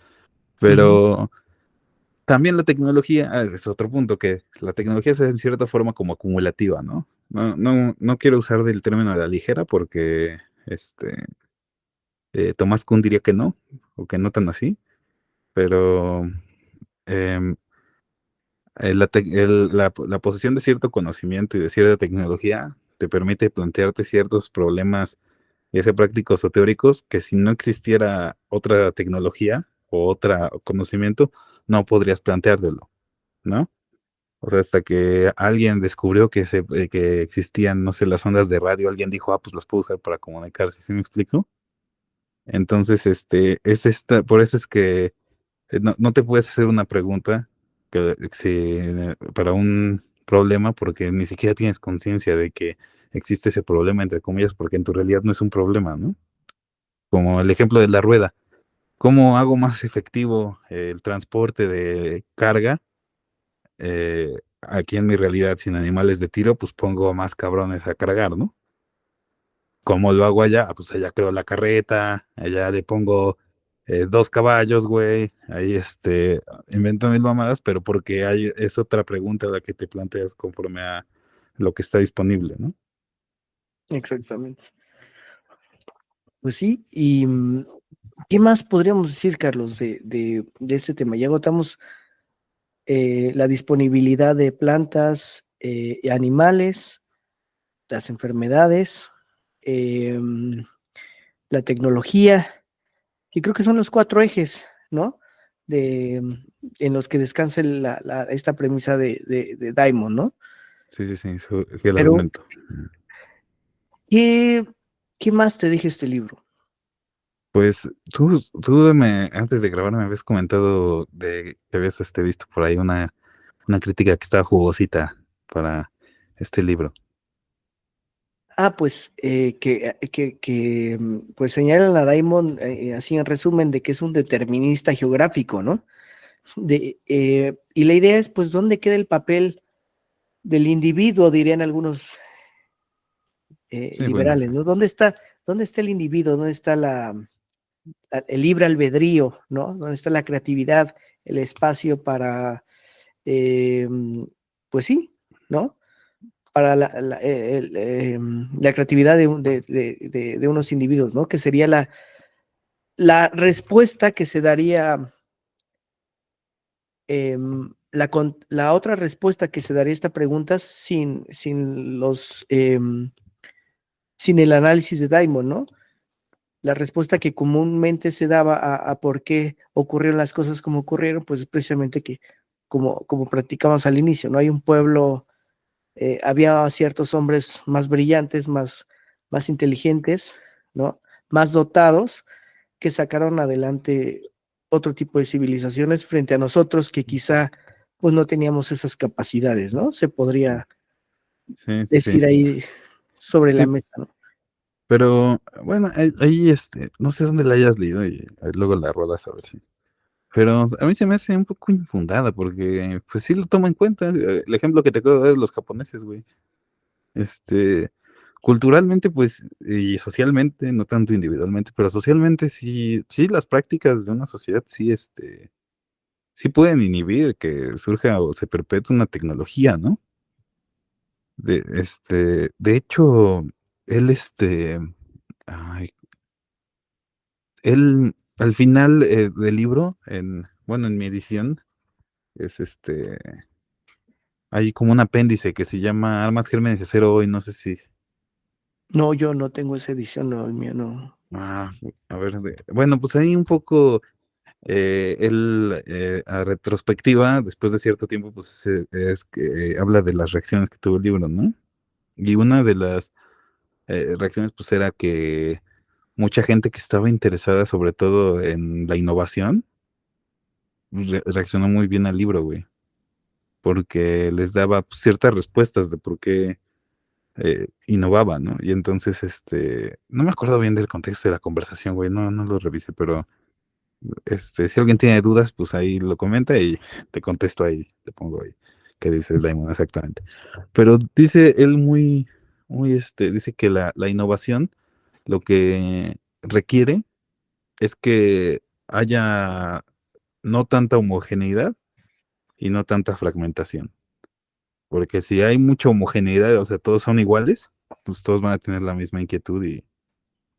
Pero también la tecnología, ese es otro punto, que la tecnología es en cierta forma como acumulativa, ¿no? No, no, no quiero usar del término de la ligera porque Tomás Kuhn diría que no, o que no tan así. pero em, la posesión de cierto conocimiento y de cierta tecnología te permite plantearte ciertos problemas, ya sea prácticos o teóricos, que si no existiera otra tecnología o otro conocimiento, no podrías planteártelo, ¿no? O sea, hasta que alguien descubrió que existían, no sé, las ondas de radio, alguien dijo, ah, pues las puedo usar para comunicarse, ¿sí me explico? Entonces, por eso es que no te puedes hacer una pregunta para un problema porque ni siquiera tienes conciencia de que existe ese problema, entre comillas, porque en tu realidad no es un problema, ¿no? Como el ejemplo de la rueda. ¿Cómo hago más efectivo el transporte de carga aquí en mi realidad sin animales de tiro? Pues pongo más cabrones a cargar, ¿no? ¿Cómo lo hago allá? Ah, pues allá creo la carreta, allá le pongo 2 caballos, güey, ahí invento mil mamadas, pero porque es otra pregunta la que te planteas conforme a lo que está disponible, ¿no? Exactamente. Pues sí, y ¿qué más podríamos decir, Carlos, de este tema? Ya agotamos la disponibilidad de plantas y animales, las enfermedades, em, la tecnología, que creo que son los 4 ejes, ¿no? En los que descansa esta premisa de Diamond, ¿no? Sí, sí, sí, es el Pero, argumento. ¿qué, qué más te deja este libro? Pues antes de grabar me habías comentado de que habías visto por ahí una crítica que estaba jugosita para este libro. Ah, pues pues señalan a Diamond, así en resumen, de que es un determinista geográfico, ¿no? Y la idea es, pues, ¿dónde queda el papel del individuo, dirían algunos Sí, bueno, liberales, sí. ¿no? Dónde está el individuo? ¿Dónde está el libre albedrío, ¿no? ¿Dónde está la creatividad, el espacio para, eh, pues sí, ¿no? Para la creatividad de unos individuos, ¿no? Que sería la respuesta que se daría, la otra respuesta que se daría a esta pregunta sin el análisis de Diamond, ¿no? La respuesta que comúnmente se daba a por qué ocurrieron las cosas como ocurrieron, pues es precisamente que, como practicamos al inicio, ¿no? Hay un pueblo, había ciertos hombres más brillantes, más inteligentes, ¿no? Más dotados, que sacaron adelante otro tipo de civilizaciones frente a nosotros que quizá pues no teníamos esas capacidades, ¿no? Se podría Sí, sí, sí. decir ahí sobre la Sí, mesa, ¿no? pero bueno, ahí no sé dónde la hayas leído y ahí luego la rodas a ver si. Pero a mí se me hace un poco infundada porque, pues sí lo tomo en cuenta. El ejemplo que te acabo de dar de los japoneses, güey. Este, culturalmente, pues, y socialmente, no tanto individualmente, pero socialmente sí, sí, las prácticas de una sociedad sí, sí pueden inhibir que surja o se perpetúe una tecnología, ¿no? De hecho, él, ay, él, al final del libro, bueno, en mi edición, es hay como un apéndice que se llama Armas, Gérmenes y Acero hoy, no sé si, No, yo no tengo esa edición, no, el mío no. ah, a ver, bueno, pues ahí un poco, a retrospectiva, después de cierto tiempo, pues es que habla de las reacciones que tuvo el libro, ¿no? Y una de las reacciones, pues era que mucha gente que estaba interesada sobre todo en la innovación, reaccionó muy bien al libro, güey, porque les daba pues, ciertas respuestas de por qué innovaba, ¿no? Y entonces, no me acuerdo bien del contexto de la conversación, güey, no lo revisé, pero si alguien tiene dudas, pues ahí lo comenta y te contesto ahí, te pongo ahí qué dice el Daimon exactamente. Pero dice él dice que la innovación lo que requiere es que haya no tanta homogeneidad y no tanta fragmentación. Porque si hay mucha homogeneidad, o sea, todos son iguales, pues todos van a tener la misma inquietud y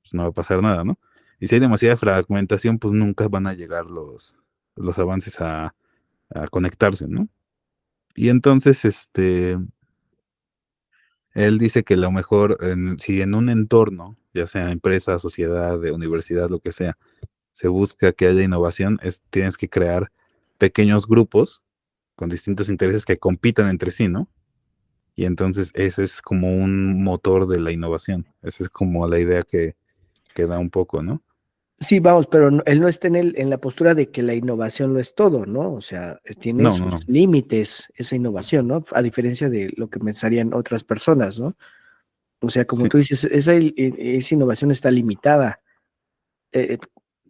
pues no va a pasar nada, ¿no? Y si hay demasiada fragmentación, pues nunca van a llegar los avances a conectarse, ¿no? Y entonces, él dice que lo mejor, si en un entorno, ya sea empresa, sociedad, de universidad, lo que sea, se busca que haya innovación, tienes que crear pequeños grupos con distintos intereses que compitan entre sí, ¿no? Y entonces ese es como un motor de la innovación. Esa es como la idea que da un poco, ¿no? Sí, vamos, pero él no está en la postura de que la innovación lo es todo, ¿no? O sea, tiene No, no, sus no. límites esa innovación, ¿no? A diferencia de lo que pensarían otras personas, ¿no? O sea, como Sí, tú dices, esa innovación está limitada. Eh,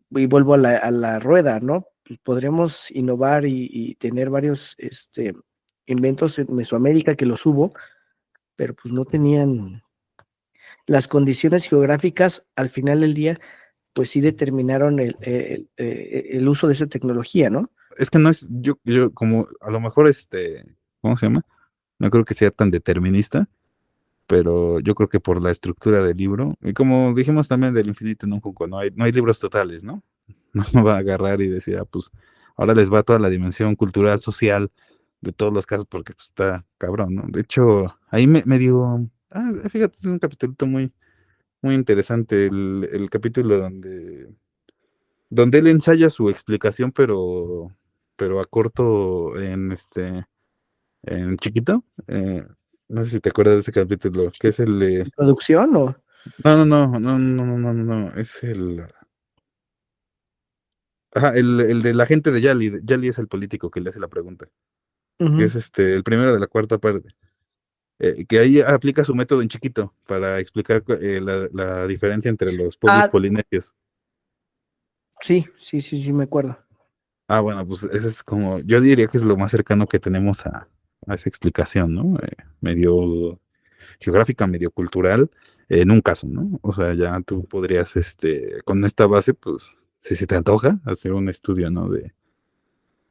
y vuelvo a la rueda, ¿no? Pues podremos innovar y tener varios inventos en Mesoamérica que los hubo, pero pues no tenían las condiciones geográficas al final del día, pues sí determinaron el uso de esa tecnología, ¿no? es que no es, yo como, a lo mejor ¿cómo se llama? No creo que sea tan determinista, pero yo creo que por la estructura del libro, y como dijimos también del infinito en un junco, no hay libros totales, ¿no? No va a agarrar y decir, pues ahora les va toda la dimensión cultural, social de todos los casos, porque pues, está cabrón, ¿no? De hecho, ahí me digo, fíjate, es un capítulo muy, muy interesante, el capítulo donde él ensaya su explicación, pero a corto en chiquito. No sé si te acuerdas de ese capítulo, que es el de... ¿Producción o? No, no, no, no, no, no, no, no, no, es el... Ajá, el de la gente de Yali. Yali es el político que le hace la pregunta, que Ujú. es el primero de la cuarta parte. Que ahí aplica su método en chiquito para explicar la diferencia entre los pueblos Ah, polinesios. sí, sí, sí, sí, me acuerdo. Bueno, pues ese es como, yo diría que es lo más cercano que tenemos a esa explicación, ¿no? Medio geográfica, medio cultural, en un caso, ¿no? O sea, ya tú podrías, con esta base, pues, si se te antoja, hacer un estudio, ¿no?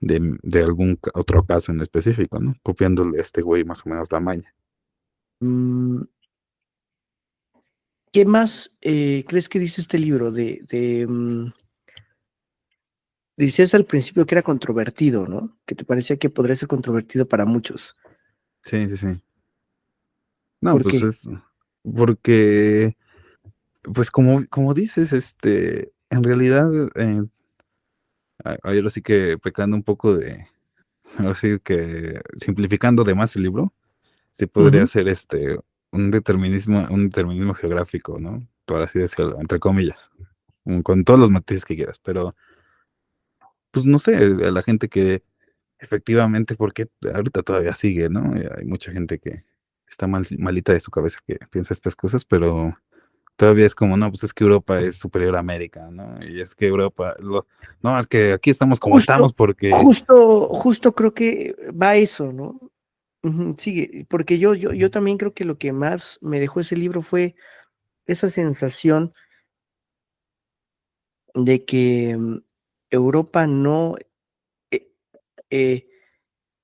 De algún otro caso en específico, ¿no? Copiándole a este güey más o menos la maña. Mm, ¿Qué más crees que dice este libro? Decías al principio que era controvertido, ¿no? Que te parecía que podría ser controvertido para muchos. Sí, sí, sí. No, ¿Por pues qué? es porque, pues como dices, en realidad, ahora sí que pecando un poco ahora sí que simplificando de más el libro, sí podría Ujú. ser un determinismo geográfico, ¿no? Por así decirlo, entre comillas, con todos los matices que quieras, pero pues no sé, a la gente que efectivamente, porque ahorita todavía sigue, ¿no? Hay mucha gente que está malita de su cabeza que piensa estas cosas, pero todavía es como, no, pues es que Europa es superior a América, ¿no? Y es que no, es que aquí estamos como estamos Justo, porque, justo creo que va eso, ¿no? Ujú, sigue, porque yo también creo que lo que más me dejó ese libro fue esa sensación de que Europa no, eh, eh,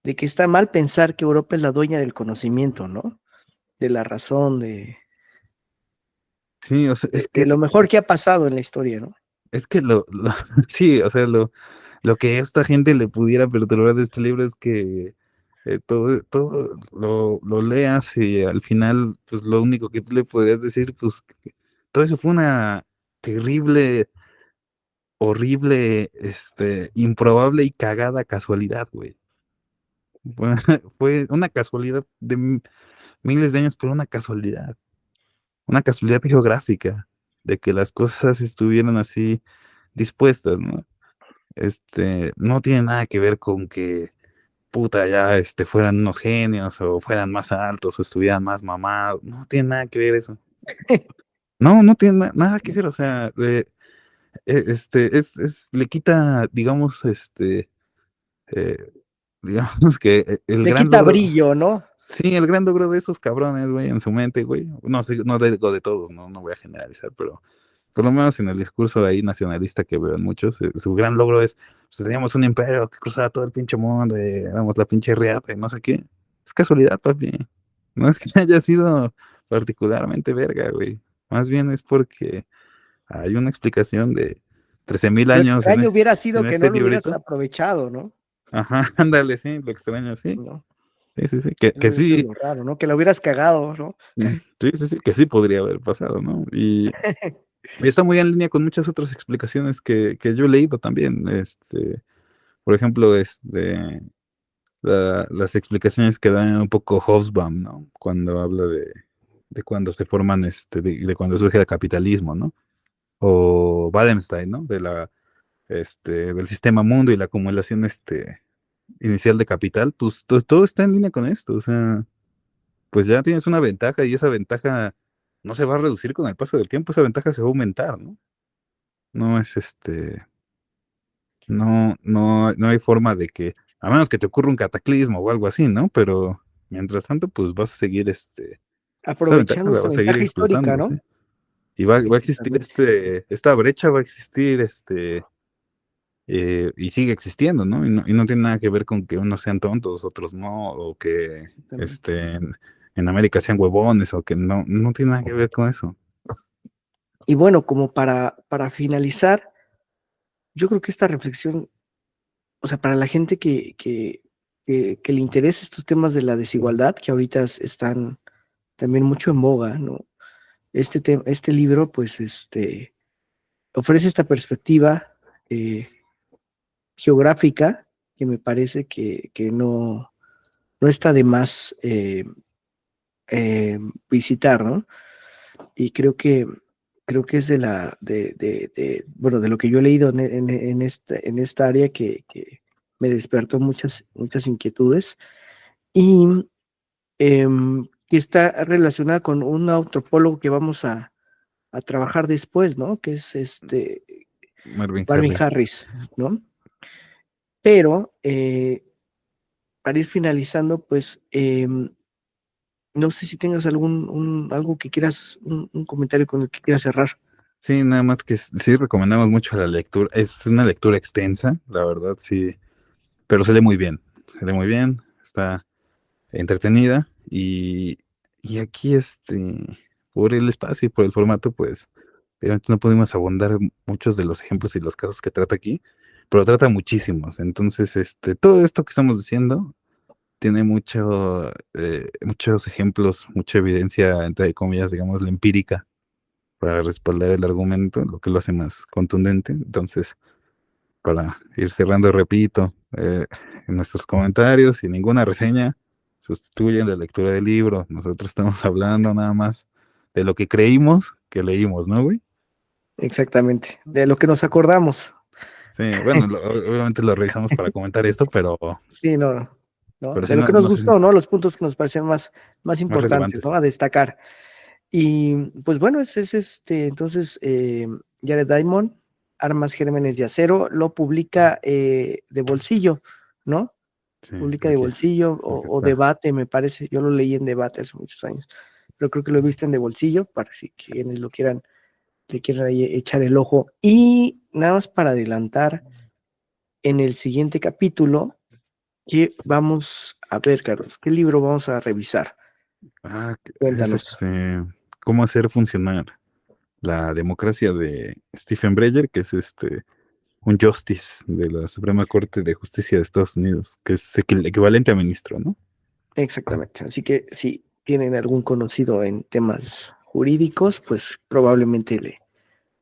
de que está mal pensar que Europa es la dueña del conocimiento, ¿no? De la razón, sí, o sea, es de que, lo mejor que ha pasado en la historia, ¿no? es que sí, o sea, lo que a esta gente le pudiera perturbar de este libro es que todo lo leas y al final, pues lo único que tú le podrías decir, pues que todo eso fue una terrible, horrible, improbable y cagada casualidad, güey. Fue, fue una casualidad de miles de años, pero una casualidad geográfica, de que las cosas estuvieran así dispuestas, ¿no? No tiene nada que ver con que, puta, ya, fueran unos genios o fueran más altos o estuvieran más mamados. No tiene nada que ver eso. No, no tiene nada que ver, o sea, le quita, digamos, eh, digamos que el Le gran quita logro, brillo, ¿no? sí, el gran logro de esos cabrones, güey, en su mente, güey, no sé, no digo de todos, no voy a generalizar, pero por lo menos en el discurso ahí nacionalista que veo en muchos, su gran logro es, pues teníamos un imperio que cruzaba todo el pinche mundo, éramos la pinche riata y no sé qué. Es casualidad, papi. No es que haya sido particularmente verga, güey. Más bien es porque hay una explicación 13,000 Lo años extraño hubiera sido en que no este lo hubieras librito. aprovechado, ¿no? Ajá, ándale, sí, lo extraño, sí. ¿No? Sí, sí, sí, Eso es lo raro, ¿no? Que lo hubieras cagado, ¿no? sí, sí, sí, que sí podría haber pasado, ¿no? Y está muy en línea con muchas otras explicaciones que yo he leído también. Por ejemplo, las explicaciones que da un poco Hobsbawm, ¿no? Cuando habla de cuando se forman, de cuando surge el capitalismo, ¿no? O Wallenstein, ¿no? Del sistema mundo y la acumulación, inicial de capital, pues todo está en línea con esto, o sea, pues ya tienes una ventaja y esa ventaja no se va a reducir con el paso del tiempo, esa ventaja se va a aumentar, ¿no? No es no hay forma de que, a menos que te ocurra un cataclismo o algo así, ¿no? Pero mientras tanto, pues vas a seguir, esa ventaja Aprovechando la esa vas a seguir ventaja histórica, explotando, ¿no? ¿sí? Y va a existir Exactamente. esta brecha va a existir, y sigue existiendo, ¿no? Y no tiene nada que ver con que unos sean tontos, otros no, o que Exactamente. en América sean huevones, o que no tiene nada que ver con eso. Y bueno, como para finalizar, yo creo que esta reflexión, o sea, para la gente que le interesa estos temas de la desigualdad, que ahorita están también mucho en boga, ¿no? Este libro, pues, ofrece esta perspectiva eh, geográfica que me parece que no está de más visitar, ¿no? Y creo que es bueno, de lo que yo he leído en esta área que me despertó muchas inquietudes y que está relacionada con un antropólogo que vamos a trabajar después, ¿no? Que es Marvin Marvin Harris. Harris, ¿no? Pero para ir finalizando, pues no sé si tengas algo que quieras, un comentario con el que quieras cerrar. Sí, nada más que sí recomendamos mucho la lectura. Es una lectura extensa, la verdad, sí, pero se lee muy bien, está entretenida y aquí, por el espacio y por el formato, pues, obviamente no pudimos abundar muchos de los ejemplos y los casos que trata aquí, pero trata muchísimos. Entonces, todo esto que estamos diciendo tiene muchos ejemplos, mucha evidencia, entre comillas, digamos, la empírica, para respaldar el argumento, lo que lo hace más contundente. Entonces, para ir cerrando, repito, en nuestros comentarios y ninguna reseña sustituyen la lectura del libro. Nosotros estamos hablando nada más de lo que creímos que leímos, ¿no, güey? Exactamente, de lo que nos acordamos. Sí, bueno, obviamente lo revisamos para comentar esto, Sí, no, pero de sí, lo que no, nos no sé, gustó, ¿no? Los puntos que nos parecían más más importantes, ¿no? relevantes. A destacar. Y pues bueno, entonces, Jared Diamond, Armas, Gérmenes de Acero, lo publica de bolsillo, ¿no? Sí, Publica de bolsillo aquí o está. Debate, me parece. Yo lo leí en Debate hace muchos años, pero creo que lo he visto en de bolsillo para si quienes le quieran ahí echar el ojo. Y nada más para adelantar, en el siguiente capítulo, que vamos a ver, Carlos, ¿qué libro vamos a revisar? Es Cuéntanos. cómo hacer funcionar la democracia de Stephen Breyer, que es un justice de la Suprema Corte de Justicia de Estados Unidos, que es el equivalente a ministro, ¿no? Exactamente. Así que si tienen algún conocido en temas jurídicos, pues probablemente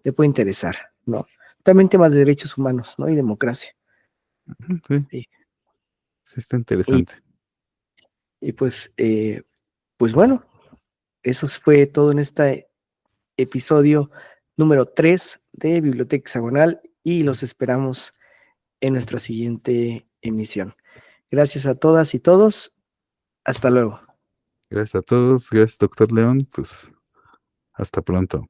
le puede interesar, ¿no? También temas de derechos humanos, ¿no? Y democracia. Ujú, sí, Sí. sí está Y, interesante. y pues bueno, eso fue todo en este episodio número 3 de Biblioteca Hexagonal y los esperamos en nuestra siguiente emisión. Gracias a todas y todos. Hasta luego. Gracias a todos, gracias doctor León, pues hasta pronto.